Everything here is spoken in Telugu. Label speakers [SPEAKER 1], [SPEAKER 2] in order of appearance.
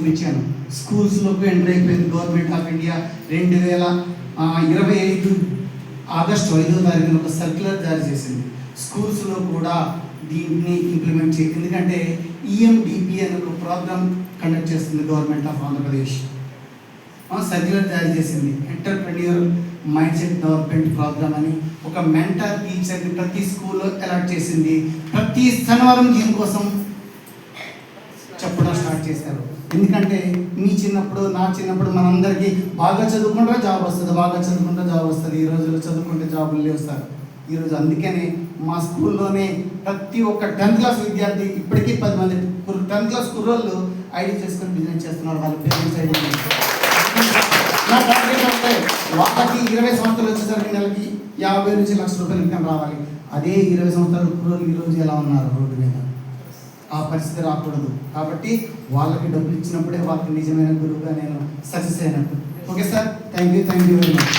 [SPEAKER 1] చూపించాను. స్కూల్స్లోకి ఎంటర్ అయిపోయింది. గవర్నమెంట్ ఆఫ్ ఇండియా 2025 ఆగస్టు 5వ తారీఖున ఒక సర్క్యులర్ జారీ చేసింది. స్కూల్స్లో కూడా దీన్ని ఇంప్లిమెంట్ చేయాలి. ఎందుకంటే ఈఎండిపి అనే ఒక ప్రోగ్రామ్ కండక్ట్ చేస్తుంది గవర్నమెంట్ ఆఫ్ ఆంధ్రప్రదేశ్. సర్క్యులర్ జారీ చేసింది. Entrepreneur mind set development programme అని ఒక మెంటర్ టీచర్ని ప్రతి స్కూల్లో అలాట్ చేసింది. ప్రతి శనివారం దీనికోసం చెప్పడం స్టార్ట్ చేశారు. ఎందుకంటే మీ చిన్నప్పుడు, నా చిన్నప్పుడు మనందరికీ బాగా చదువుకుంటే జాబ్ వస్తుంది, బాగా చదువుకుంటే జాబ్ వస్తుంది. ఈ రోజుల్లో చదువుకుంటే జాబులు లేవు సార్. ఈరోజు అందుకనే మా స్కూల్లోనే ప్రతి ఒక్క 10th క్లాస్ విద్యార్థి ఇప్పటికీ 10 మంది 10th క్లాస్ కుర్రోళ్ళు ఐడి చేసుకొని బిజినెస్ చేస్తున్నారు. వాళ్ళ పేరెంట్స్ ఐడి నా టార్గెట్ అంటే వాళ్ళకి 20 సంవత్సరాలు వచ్చేసరికి నెలకి 50 నుంచి 1,00,000 రూపాయలు ఇన్కమ్ రావాలి. అదే 20 సంవత్సరాల కుర్రోళ్ళు ఈరోజు ఎలా ఉన్నారు రోడ్డు మీద? ఆ పరిస్థితి రాకూడదు. కాబట్టి వాళ్ళకి డబ్బులు ఇచ్చినప్పుడే వాళ్ళకి నిజమైన గురువుగా నేను సక్సెస్ అయినట్టు. Okay sir, thank you very much.